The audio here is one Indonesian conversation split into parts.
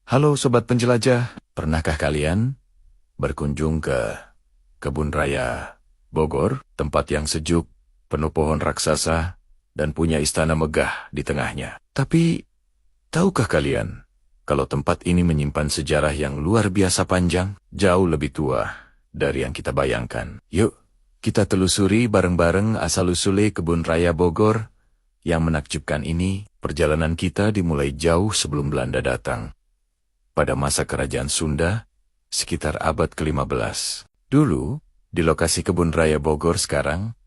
Halo Sobat Penjelajah, pernahkah kalian berkunjung ke Kebun Raya Bogor, tempat yang sejuk, penuh pohon raksasa, dan punya istana megah di tengahnya? Tapi, tahukah kalian kalau tempat ini menyimpan sejarah yang luar biasa panjang, jauh lebih tua dari yang kita bayangkan? Yuk, kita telusuri bareng-bareng asal-usulnya Kebun Raya Bogor yang menakjubkan ini. Perjalanan kita dimulai jauh sebelum Belanda datang. Pada masa kerajaan Sunda, sekitar abad ke-15. Dulu, di lokasi Kebun Raya Bogor sekarang,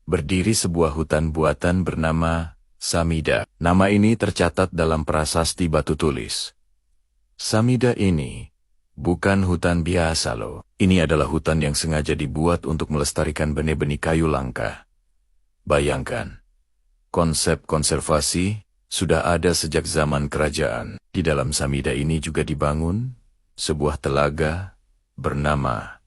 berdiri sebuah hutan buatan bernama Samida. Nama ini tercatat dalam prasasti batu tulis. Samida ini bukan hutan biasa loh. Ini adalah hutan yang sengaja dibuat untuk melestarikan benih-benih kayu langka. Bayangkan, konsep konservasi sudah ada sejak zaman kerajaan. Di dalam Samida ini juga dibangun sebuah telaga bernama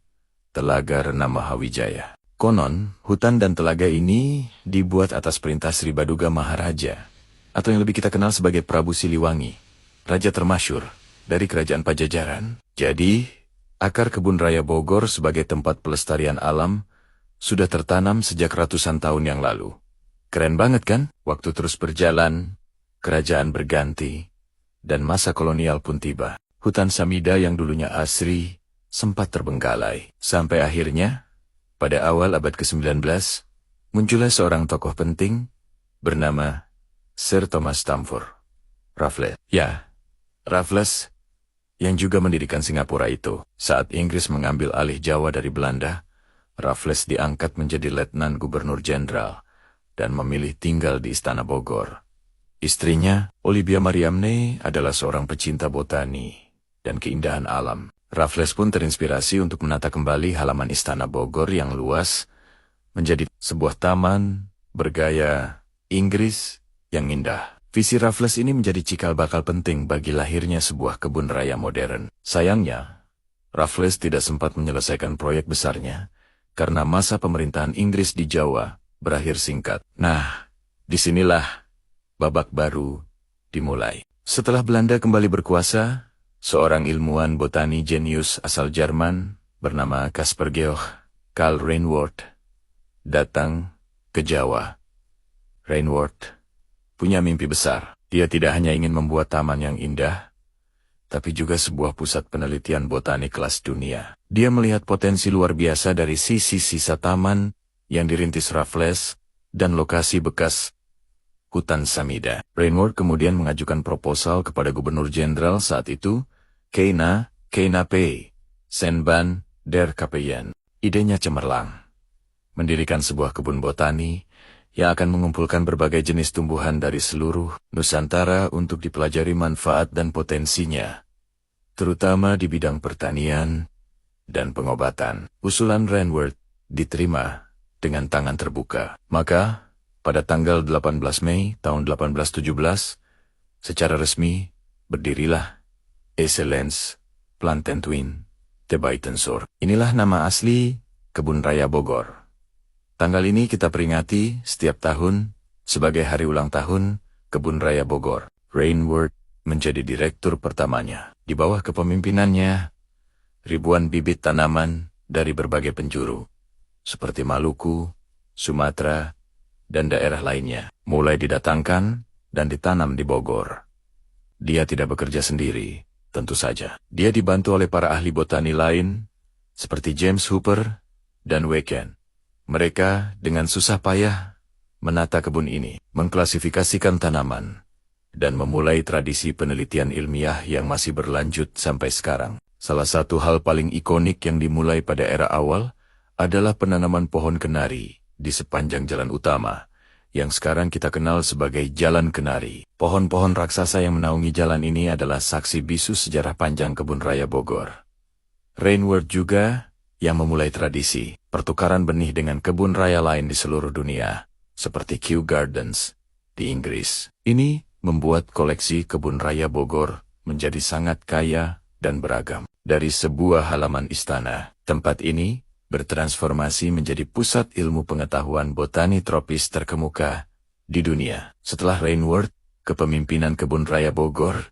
Telaga Renamahawijaya. Konon, hutan dan telaga ini dibuat atas perintah Sri Baduga Maharaja, atau yang lebih kita kenal sebagai Prabu Siliwangi, raja termasyur dari kerajaan Pajajaran. Jadi, akar Kebun Raya Bogor sebagai tempat pelestarian alam sudah tertanam sejak ratusan tahun yang lalu. Keren banget kan? Waktu terus berjalan, kerajaan berganti, dan masa kolonial pun tiba. Hutan Samida yang dulunya asri sempat terbengkalai. Sampai akhirnya, pada awal abad ke-19, muncullah seorang tokoh penting bernama Sir Thomas Stamford Raffles. Ya, Raffles yang juga mendirikan Singapura itu. Saat Inggris mengambil alih Jawa dari Belanda, Raffles diangkat menjadi Letnan Gubernur Jenderal dan memilih tinggal di Istana Bogor. Istrinya, Olivia Mariamne, adalah seorang pecinta botani dan keindahan alam. Raffles pun terinspirasi untuk menata kembali halaman Istana Bogor yang luas menjadi sebuah taman bergaya Inggris yang indah. Visi Raffles ini menjadi cikal bakal penting bagi lahirnya sebuah kebun raya modern. Sayangnya, Raffles tidak sempat menyelesaikan proyek besarnya karena masa pemerintahan Inggris di Jawa berakhir singkat. Nah, disinilah babak baru dimulai. Setelah Belanda kembali berkuasa, seorang ilmuwan botani jenius asal Jerman bernama Caspar Georg Karl Reinwarth datang ke Jawa. Reinwarth punya mimpi besar. Dia tidak hanya ingin membuat taman yang indah, tapi juga sebuah pusat penelitian botani kelas dunia. Dia melihat potensi luar biasa dari sisa taman yang dirintis Raffles dan lokasi bekas hutan Samida. Reinwarth kemudian mengajukan proposal kepada Gubernur Jenderal saat itu, Keina P. Senban der Kapeyan. Idenya cemerlang, mendirikan sebuah kebun botani yang akan mengumpulkan berbagai jenis tumbuhan dari seluruh Nusantara untuk dipelajari manfaat dan potensinya, terutama di bidang pertanian dan pengobatan. Usulan Reinwarth diterima dengan tangan terbuka. Maka, pada tanggal 18 Mei tahun 1817, secara resmi berdirilah Excellence Plantentuin te Buitenzorg. Inilah nama asli Kebun Raya Bogor. Tanggal ini kita peringati setiap tahun sebagai hari ulang tahun Kebun Raya Bogor. Reinwarth menjadi direktur pertamanya. Di bawah kepemimpinannya, ribuan bibit tanaman dari berbagai penjuru, seperti Maluku, Sumatera, dan daerah lainnya, mulai didatangkan dan ditanam di Bogor. Dia tidak bekerja sendiri, tentu saja. Dia dibantu oleh para ahli botani lain, seperti James Hooper dan Weken. Mereka dengan susah payah menata kebun ini, mengklasifikasikan tanaman, dan memulai tradisi penelitian ilmiah yang masih berlanjut sampai sekarang. Salah satu hal paling ikonik yang dimulai pada era awal adalah penanaman pohon kenari di sepanjang jalan utama, yang sekarang kita kenal sebagai Jalan Kenari. Pohon-pohon raksasa yang menaungi jalan ini adalah saksi bisu sejarah panjang Kebun Raya Bogor. Reinwarth juga yang memulai tradisi pertukaran benih dengan kebun raya lain di seluruh dunia, seperti Kew Gardens di Inggris. Ini membuat koleksi Kebun Raya Bogor menjadi sangat kaya dan beragam. Dari sebuah halaman istana, tempat ini bertransformasi menjadi pusat ilmu pengetahuan botani tropis terkemuka di dunia. Setelah Reinwarth, kepemimpinan Kebun Raya Bogor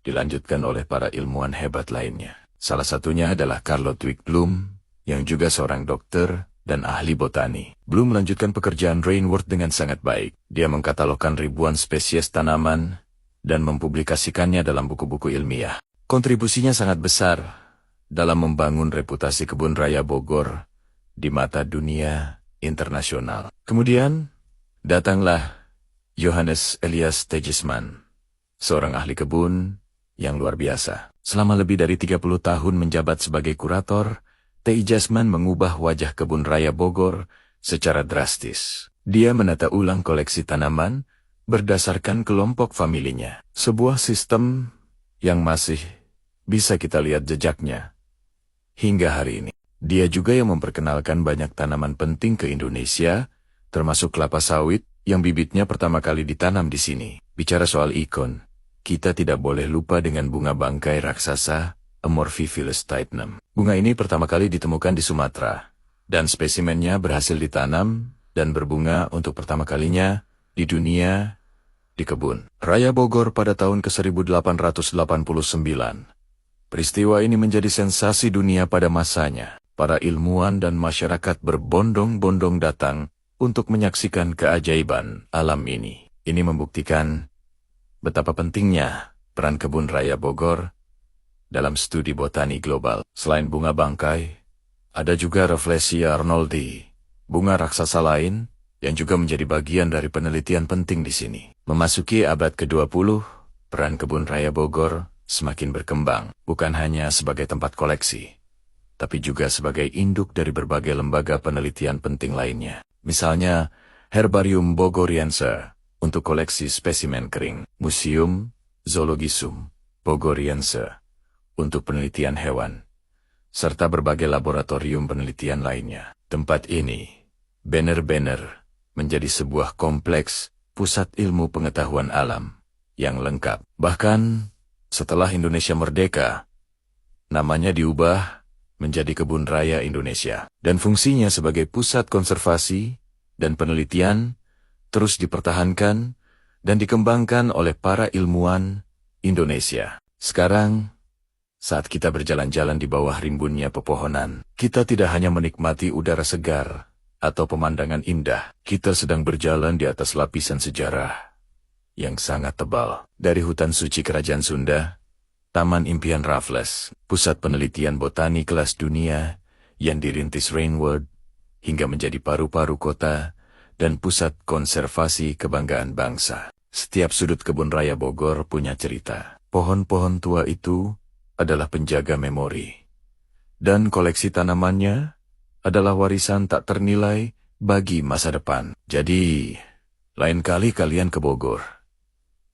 dilanjutkan oleh para ilmuwan hebat lainnya. Salah satunya adalah Carl-Ludwig Bloom, yang juga seorang dokter dan ahli botani. Bloom melanjutkan pekerjaan Reinwarth dengan sangat baik. Dia mengkatalogkan ribuan spesies tanaman dan mempublikasikannya dalam buku-buku ilmiah. Kontribusinya sangat besar dalam membangun reputasi Kebun Raya Bogor di mata dunia internasional. Kemudian, datanglah Johannes Elias Tegisman, seorang ahli kebun yang luar biasa. Selama lebih dari 30 tahun menjabat sebagai kurator, Tegisman mengubah wajah Kebun Raya Bogor secara drastis. Dia menata ulang koleksi tanaman berdasarkan kelompok familinya. Sebuah sistem yang masih bisa kita lihat jejaknya hingga hari ini. Dia juga yang memperkenalkan banyak tanaman penting ke Indonesia, termasuk kelapa sawit yang bibitnya pertama kali ditanam di sini. Bicara soal ikon, kita tidak boleh lupa dengan bunga bangkai raksasa Amorphiphilus Titnum. Bunga ini pertama kali ditemukan di Sumatera, dan spesimennya berhasil ditanam dan berbunga untuk pertama kalinya di dunia di Kebun Raya Bogor pada tahun ke-1889. Peristiwa ini menjadi sensasi dunia pada masanya. Para ilmuwan dan masyarakat berbondong-bondong datang untuk menyaksikan keajaiban alam ini. Ini membuktikan betapa pentingnya peran Kebun Raya Bogor dalam studi botani global. Selain bunga bangkai, ada juga Rafflesia arnoldi, bunga raksasa lain yang juga menjadi bagian dari penelitian penting di sini. Memasuki abad ke-20, peran Kebun Raya Bogor semakin berkembang, bukan hanya sebagai tempat koleksi, tapi juga sebagai induk dari berbagai lembaga penelitian penting lainnya. Misalnya, Herbarium Bogoriense untuk koleksi spesimen kering, Museum Zoologisum Bogoriense untuk penelitian hewan, serta berbagai laboratorium penelitian lainnya. Tempat ini benar-benar menjadi sebuah kompleks pusat ilmu pengetahuan alam yang lengkap. Bahkan setelah Indonesia merdeka, namanya diubah menjadi Kebun Raya Indonesia, dan fungsinya sebagai pusat konservasi dan penelitian terus dipertahankan dan dikembangkan oleh para ilmuwan Indonesia. Sekarang, saat kita berjalan-jalan di bawah rimbunnya pepohonan, kita tidak hanya menikmati udara segar atau pemandangan indah, kita sedang berjalan di atas lapisan sejarah yang sangat tebal. Dari hutan suci Kerajaan Sunda, Taman Impian Raffles, pusat penelitian botani kelas dunia yang dirintis Reinwarth, hingga menjadi paru-paru kota dan pusat konservasi kebanggaan bangsa. Setiap sudut Kebun Raya Bogor punya cerita. Pohon-pohon tua itu adalah penjaga memori, dan koleksi tanamannya adalah warisan tak ternilai bagi masa depan. Jadi, lain kali kalian ke Bogor,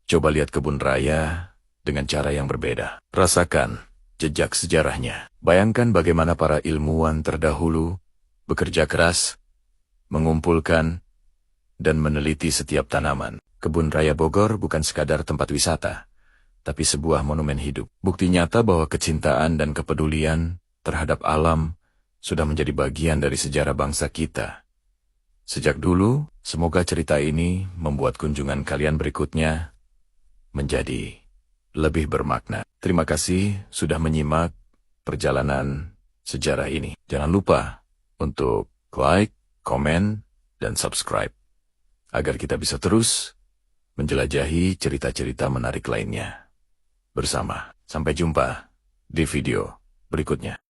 coba lihat Kebun Raya dengan cara yang berbeda. Rasakan jejak sejarahnya. Bayangkan bagaimana para ilmuwan terdahulu bekerja keras, mengumpulkan, dan meneliti setiap tanaman. Kebun Raya Bogor bukan sekadar tempat wisata, tapi sebuah monumen hidup. Bukti nyata bahwa kecintaan dan kepedulian terhadap alam sudah menjadi bagian dari sejarah bangsa kita. Sejak dulu, semoga cerita ini membuat kunjungan kalian berikutnya menjadi lebih bermakna. Terima kasih sudah menyimak perjalanan sejarah ini. Jangan lupa untuk like, komen, dan subscribe, agar kita bisa terus menjelajahi cerita-cerita menarik lainnya bersama. Sampai jumpa di video berikutnya.